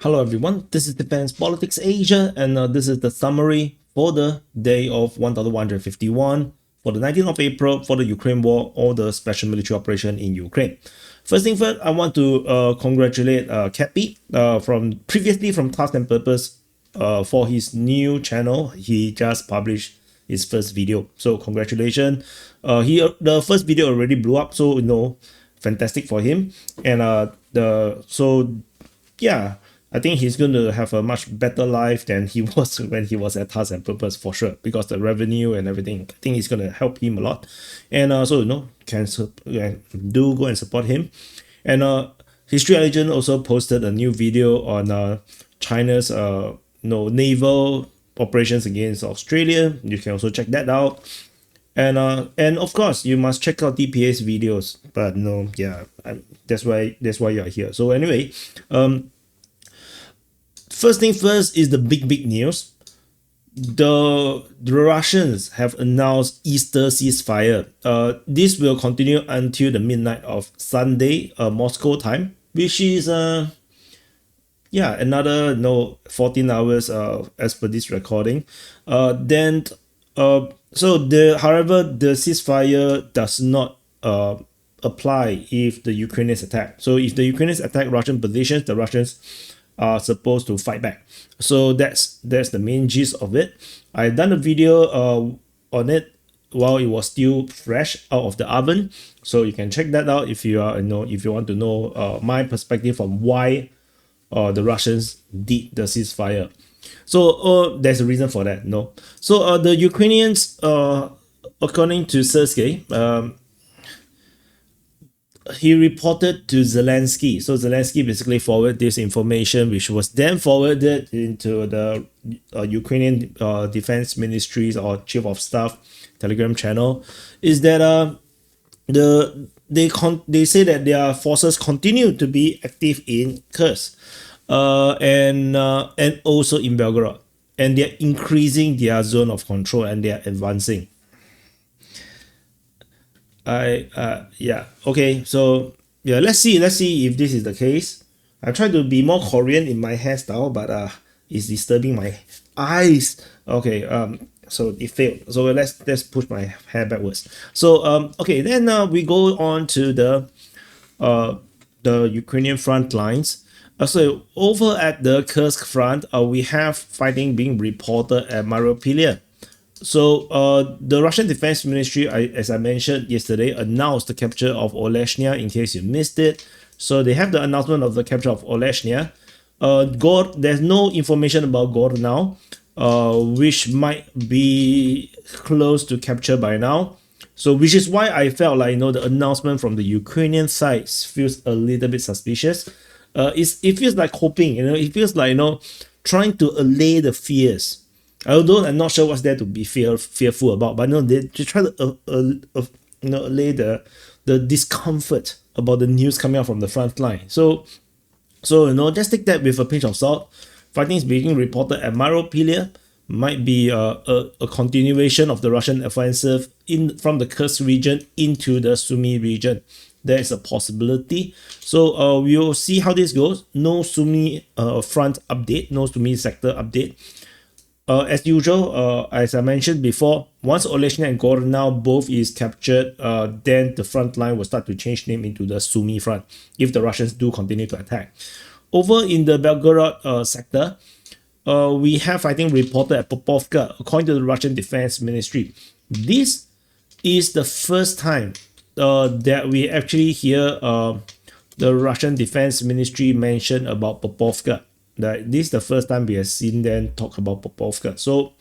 Hello everyone, this is Defense Politics Asia, and this is the summary for the day of 1151 for the 19th of April for the Ukraine war or the special military operation in Ukraine. First thing first, I want to congratulate Cappy previously from Task and Purpose for his new channel. He just published his first video, so congratulations. The first video already blew up, so fantastic for him. And yeah, I think he's going to have a much better life than he was when he was at Task and Purpose for sure, because the revenue and everything, I think it's going to help him a lot. And can do go and support him. And History Legend also posted a new video on China's naval operations against Australia. You can also check that out. And of course you must check out DPA's videos. But that's why you're here. So anyway, first thing first is the big news. The Russians have announced Easter ceasefire. This will continue until the midnight of Sunday, Moscow time, which is another 14 hours as per this recording. However, the ceasefire does not apply if the Ukrainians attack. So if the Ukrainians attack Russian positions, the Russians are supposed to fight back. So that's the main gist of it. I've done a video on it while it was still fresh out of the oven, so you can check that out if you want to know my perspective on why the Russians did the ceasefire. So there's a reason for that. So the Ukrainians, according to Sergei, he reported to Zelensky. So Zelensky basically forwarded this information, which was then forwarded into the Ukrainian Defense Ministry's or Chief of Staff Telegram channel. Is that they say that their forces continue to be active in Kursk and also in Belgorod, and they're increasing their zone of control and they're advancing. Okay, so let's see if this is the case. I try to be more Korean in my hairstyle, but it's disturbing my eyes. Okay, so it failed, so let's push my hair backwards. So okay, then we go on to the Ukrainian front lines. So over at the Kursk front, we have fighting being reported at Mariupol. So the Russian Defense Ministry, as I mentioned yesterday, announced the capture of Oleshnya, in case you missed it. So they have the announcement of the capture of Oleshnya. There's no information about Gor now, which might be close to capture by now. So which is why I felt like the announcement from the Ukrainian side feels a little bit suspicious. It feels like hoping, it feels like trying to allay the fears. Although I'm not sure what's there to be fearful about, but they try to allay the discomfort about the news coming out from the front line. So just take that with a pinch of salt. Fighting is being reported at Mariupol, might be a continuation of the Russian offensive from the Kursk region into the Sumy region. There is a possibility. So we'll see how this goes. No Sumy front update, no Sumy sector update. As usual, as I mentioned before, once Oleshnya and Gorna both is captured, then the front line will start to change name into the Sumy front if the Russians do continue to attack. Over in the Belgorod sector, we have fighting reported at Popovka, according to the Russian Defense Ministry. This is the first time that we actually hear the Russian Defense Ministry mention about Popovka. This is the first time we have seen them talk about Popovka. So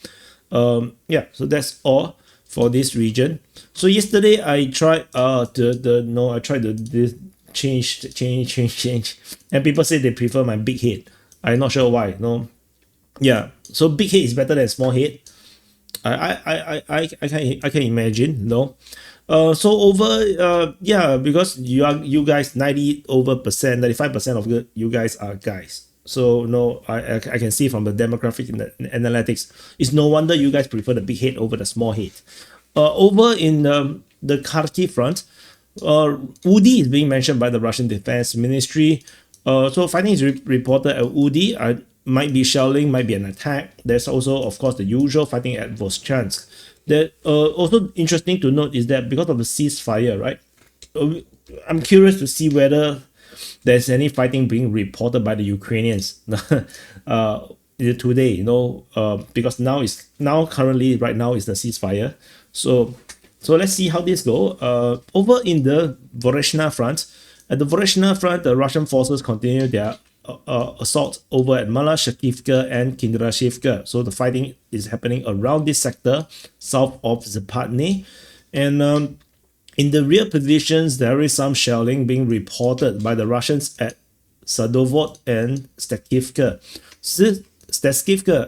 so that's all for this region. So yesterday I tried to change, and people say they prefer my big head. I'm not sure why. So big head is better than small head. I can imagine. So over because you guys 95% of you guys are guys. So I can see from the demographic analytics, it's no wonder you guys prefer the big head over the small head. Over in the Kharkiv front, Udi is being mentioned by the Russian Defense Ministry. So fighting is reported at Udi. Might be shelling, might be an attack. There's also, of course, the usual fighting at Voschansk. That also interesting to note is that because of the ceasefire, right? I'm curious to see whether there's any fighting being reported by the Ukrainians today. Because now currently right now is the ceasefire. So let's see how this go. Over in the Vesna front, at the Vesna front, the Russian forces continue their assault over at Malashakivka and Kindrashivka. So the fighting is happening around this sector south of Zapatny, and in the rear positions there is some shelling being reported by the Russians at Sadovod and Stakivka.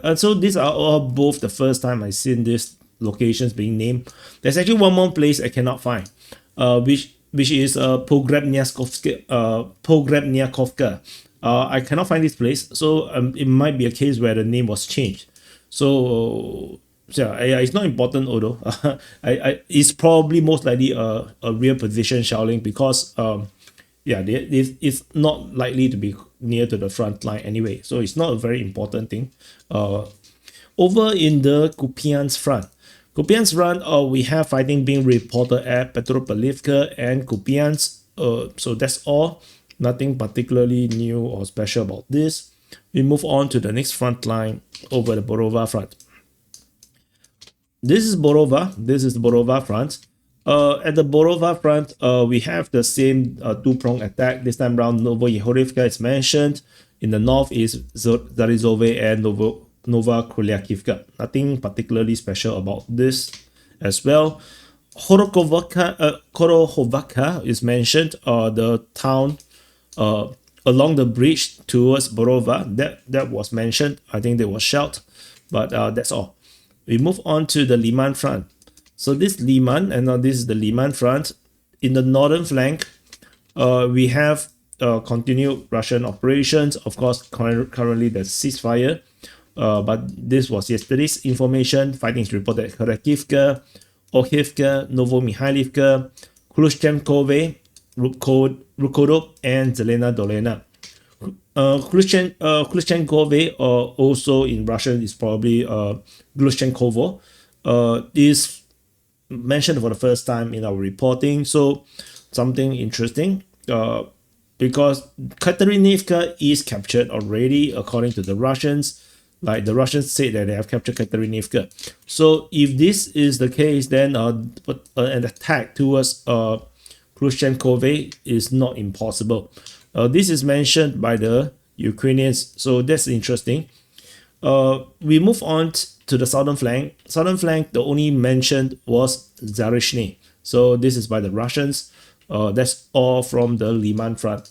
And so these are all both the first time I've seen these locations being named. There's actually one more place I cannot find, which is Pogrebniakovka. I cannot find this place, so it might be a case where the name was changed. So yeah, it's not important, although it's probably most likely a real position shelling because it's not likely to be near to the front line anyway. So it's not a very important thing. Over in the Kupiansk front. We have fighting being reported at Petropavlivka and Kupiansk. So that's all. Nothing particularly new or special about this. We move on to the next front line over the Borova front. This is Borova. This is the Borova front. At the Borova front, we have the same two-pronged attack. This time around, Novoyehorivka is mentioned. In the north is Zarizove and Nova Kryakivka. Nothing particularly special about this as well. Korohovka is mentioned. The town along the bridge towards Borova, that was mentioned. I think they were shelled, but that's all. We move on to the Liman front. So this Liman, and now this is the Liman front. In the northern flank, we have continued Russian operations. Of course, currently the ceasefire, but this was yesterday's information. Fighting is reported at Kharkivka, Okhivka, Novomikhailivka, Khrushchevkove, Rukodov, and Zelena Dolena. Khrushchevkove, also in Russian is probably Glushchenkovo, is mentioned for the first time in our reporting. So something interesting, because Katerinivka is captured already according to the Russians. Like the Russians said that they have captured Katerinivka. So if this is the case, then an attack towards Khrushchevkove is not impossible. This is mentioned by the Ukrainians, so that's interesting. We move on to the southern flank. Southern flank, the only mentioned was Zarishny. So this is by the Russians. That's all from the Liman front.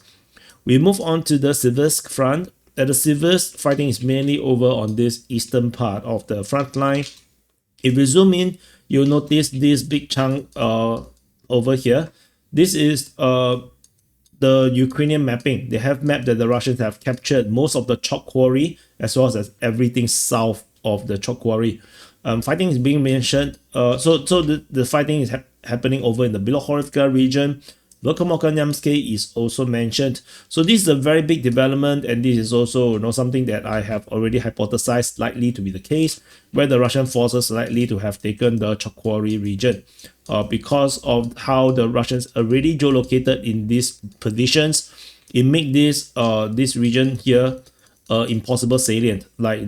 We move on to the Siversk front. At the Siversk, fighting is mainly over on this eastern part of the front line. If we zoom in, you'll notice this big chunk over here. This is the Ukrainian mapping. They have mapped that the Russians have captured most of the chalk quarry as well as everything south of the chalk quarry. Fighting is being mentioned. So the fighting is happening over in the Bilohorivka region. Verkhovno-Kanyamsky is also mentioned. So this is a very big development, and this is also something that I have already hypothesized likely to be the case, where the Russian forces likely to have taken the chalk quarry region. Because of how the Russians already geolocated in these positions, it makes this region here impossible salient. Like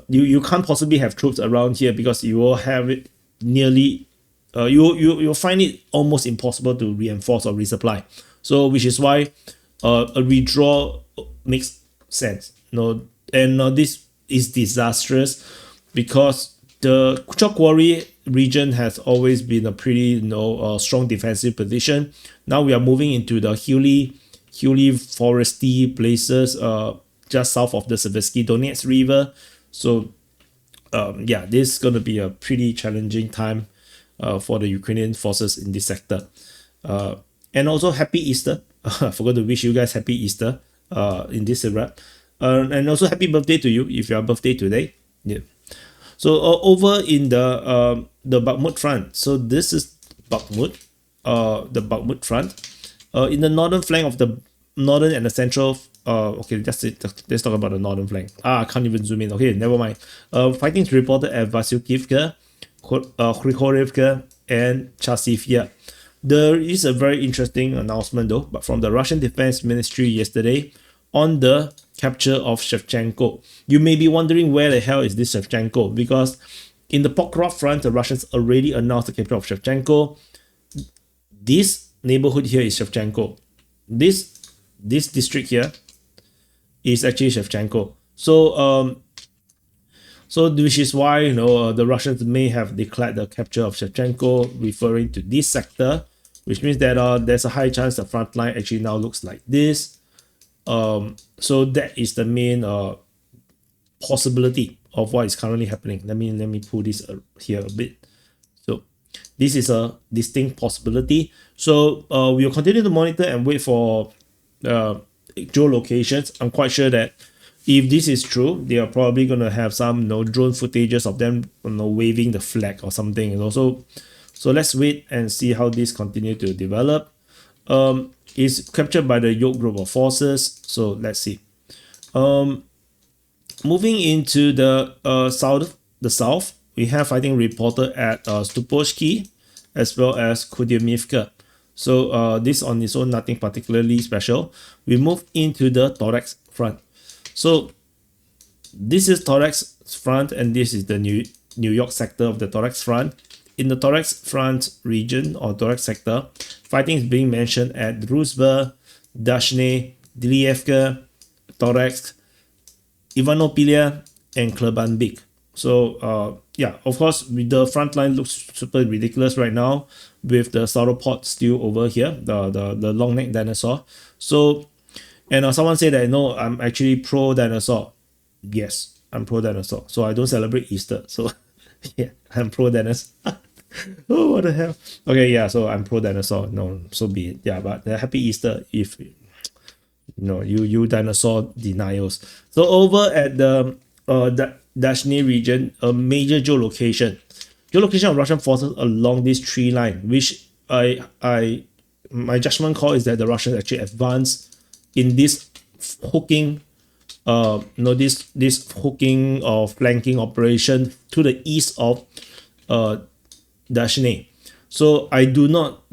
you can't possibly have troops around here because you will have it nearly. You'll find it almost impossible to reinforce or resupply. So which is why a withdrawal makes sense. And this is disastrous because the chalk quarry region has always been a pretty strong defensive position. Now we are moving into the hilly foresty places just south of the Seversky Donetsk River. So this is going to be a pretty challenging time for the Ukrainian forces in this sector. And also happy Easter. I forgot to wish you guys happy Easter in this era. And also happy birthday to you if your birthday today. Yeah. So over in the Buckwood front. So this is Buckwood, the Buckwood front. In the northern flank of the northern and the central. Okay, let's talk about the northern flank. I can't even zoom in. Okay, never mind. Fighting is reported at Vasilkivka, Krikorivka, and Chasivya. There is a very interesting announcement though, but from the Russian Defense Ministry yesterday on the capture of Shevchenko. You may be wondering where the hell is this Shevchenko, because in the Pokrov front, the Russians already announced the capture of Shevchenko. This neighborhood here is Shevchenko. This district here is actually Shevchenko. So which is why the Russians may have declared the capture of Shevchenko, referring to this sector, which means that there's a high chance the front line actually now looks like this. So that is the main possibility of what is currently happening. Let me pull this here a bit. So this is a distinct possibility. So we will continue to monitor and wait for geolocations. I'm quite sure that if this is true, they are probably going to have some drone footages of them waving the flag or something. So let's wait and see how this continue to develop. It's captured by the Yoke group of forces. So let's see. Moving into the south, we have fighting reported at Stupovsky as well as Kudyumivka. So this on its own, nothing particularly special. We move into the Torx front. So this is Torx front, and this is the New York sector of the Torx front. In the Torx front region or Torx sector, fighting is being mentioned at Druzhba, Dashne, Dilievka, Torx, Ivanopilia, and Klebanbik. So yeah, of course, the front line looks super ridiculous right now with the sauropod still over here, the long neck dinosaur. So, and someone said that no, I'm actually pro dinosaur. Yes, I'm pro dinosaur. So I don't celebrate Easter. So yeah, I'm pro dinosaur. Oh, what the hell? Okay, yeah, so I'm pro dinosaur. No, so be it. Yeah, but happy Easter if you dinosaur denials. So over at the Dashny region, a major geolocation of Russian forces along this tree line, which my judgment call is that the Russians actually advanced in this hooking this hooking or flanking operation to the east of Dashne. So I do not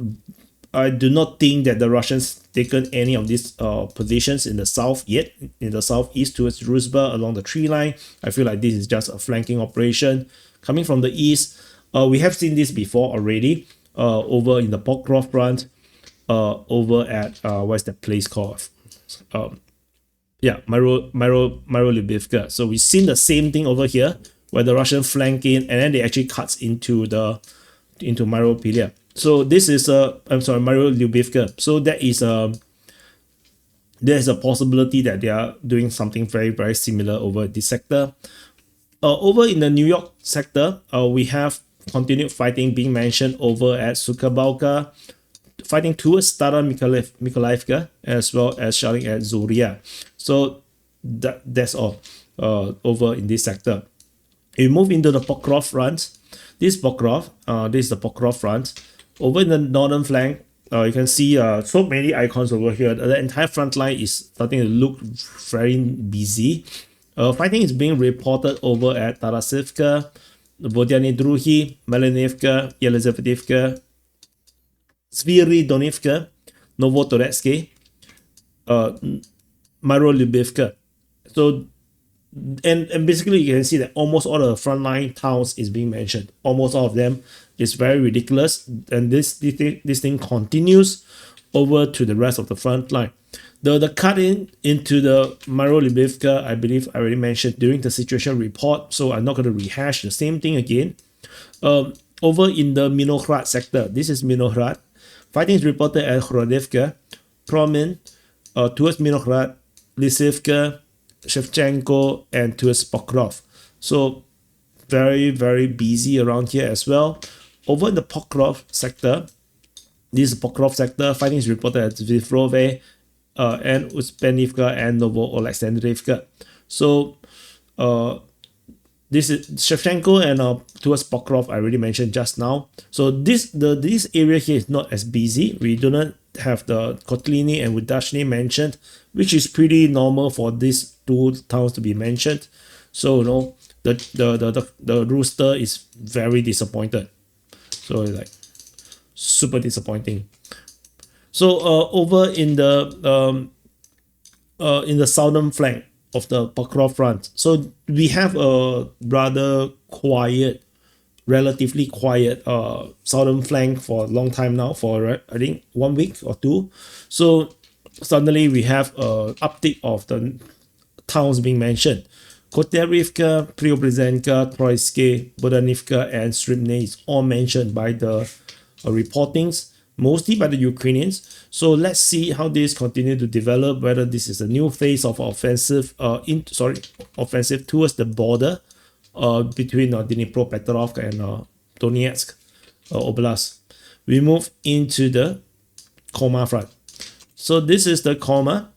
think that the Russians taken any of these positions in the south yet, in the southeast towards Druzhba along the tree line. I feel like this is just a flanking operation coming from the east. We have seen this before already over in the Pokrov front, over at what's that place called? Yeah, Myrolyubivka. So we've seen the same thing over here where the Russian flank in and then they actually cuts into Myropilia. So this is Myrolyubivka. So that is there's a possibility that they are doing something very, very similar over this sector. Over in the New York sector, we have continued fighting being mentioned over at Sukabalka, fighting towards Stara Mikolaivka, as well as shelling at Zoria. So that's all over in this sector. We move into the Pokrov front. This is the Pokrov front. Over in the northern flank, you can see so many icons over here. The entire front line is starting to look very busy. Fighting is being reported over at Tarasivka, Vodyane-Druhi, Melanivka, Yelizavetivka, Sviridonivka, Novotoretsky, Myrolyubivka. So, and basically you can see that almost all the frontline towns is being mentioned. Almost all of them is very ridiculous, and this thing continues over to the rest of the front line. The cut into the Myrolyubivka, I believe I already mentioned during the situation report, so I'm not going to rehash the same thing again. Over in the Minohrad sector, this is Minohrad. Fighting is reported at Khrodivka, Promin, towards Minohrad, Lysivka, Shevchenko, and towards Pokrov. So very, very busy around here as well. Over in the Pokrov sector, this is Pokrov sector, fighting is reported at Zvivrove, and Uspenivka and Novo-Alexandrivka. So this is Shevchenko and towards Pokrov I already mentioned just now. So this area here is not as busy. We do not have the Kotlini and Wydashny mentioned, which is pretty normal for these two towns to be mentioned. So the rooster is very disappointed. So it's like super disappointing. So over in the southern flank of the Buckwood front, so we have a rather quiet, relatively quiet southern flank for a long time now, for I think 1 week or two. So suddenly we have a uptick of the towns being mentioned. Kotelivka, Preobrazhenka, Troitsky, Bodanivka, and Strypne is all mentioned by the reportings, mostly by the Ukrainians. So let's see how this continue to develop, whether this is a new phase of offensive offensive towards the border between Dnipropetrovsk and Donetsk Oblast. We move into the Koma front. So this is the Koma,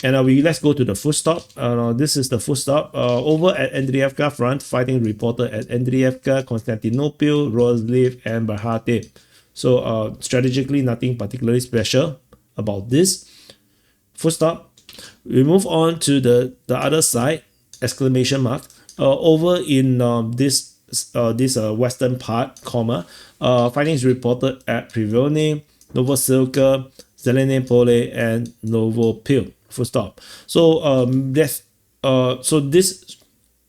and let's go to the footstop. This is the footstop. Over at Andriivka front, fighting reported at Andriivka, Konstantinopel, Rozliv, and Berhate. So strategically, nothing particularly special about this footstop. We move on to the other side, exclamation mark. Over in this western part, Koma, fighting is reported at Privolny, Novosilka, Zelene Pole, and Novopil. Full stop. So so this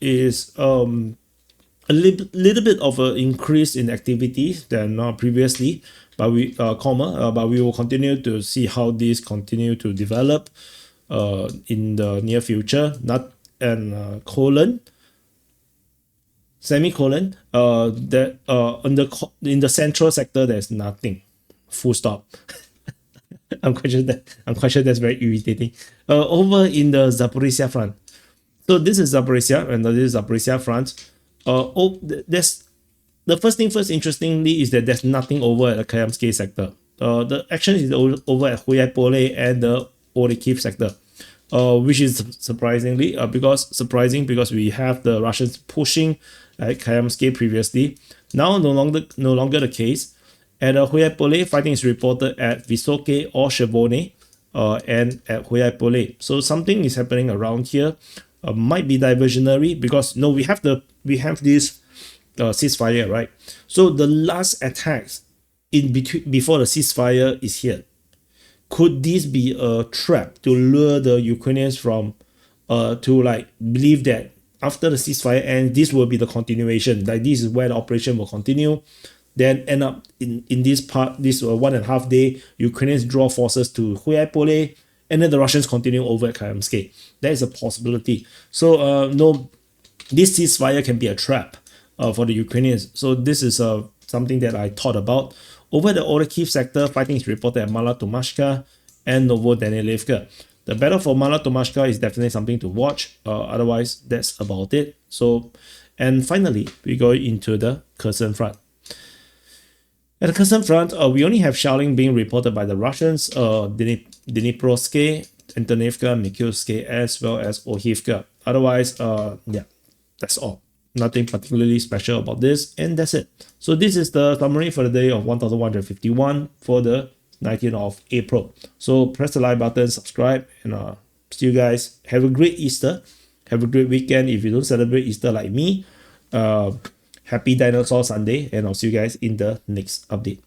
is a little bit of an increase in activity than previously, but we but we will continue to see how this continue to develop in the near future. Semicolon, that in the central sector there's nothing. Full stop. I'm quite sure that's very irritating. Over in the Zaporizhia front. So this is Zaporizhia, and this is Zaporizhia front. There's the first thing first. Interestingly, is that there's nothing over at the Kayamsky sector. The action is over at Huyai and the Orikhiv sector, which is surprising because we have the Russians pushing at Kayamsky previously. Now no longer the case. At Huyai fighting is reported at Vysoke or Chevone, and at Huyai. So something is happening around here. Might be diversionary, because we have this ceasefire, right? So the last attacks before the ceasefire is here. Could this be a trap to lure the Ukrainians from to believe that after the ceasefire ends, this will be the continuation, like this is where the operation will continue, then end up in this 1.5 day, Ukrainians draw forces to Huyai, and then the Russians continue over at Kayamsky. That is a possibility. So no, this ceasefire can be a trap for the Ukrainians. So this is something that I thought about. Over the Orikhiv sector, fighting is reported at Mala Tomashka and Novodanilivka. The battle for Mala Tomashka is definitely something to watch. Otherwise, that's about it. So, and finally, we go into the Kherson front. At the Kherson front, we only have shelling being reported by the Russians, Dniprovsky, Antonivka, Mikhailsky, as well as Ohivka. Otherwise, yeah, that's all. Nothing particularly special about this, and that's it. So this is the summary for the day of 1151 for the 19th of April. So press the like button, subscribe, and see you guys. Have a great Easter. Have a great weekend. If you don't celebrate Easter like me, happy Dinosaur Sunday, and I'll see you guys in the next update.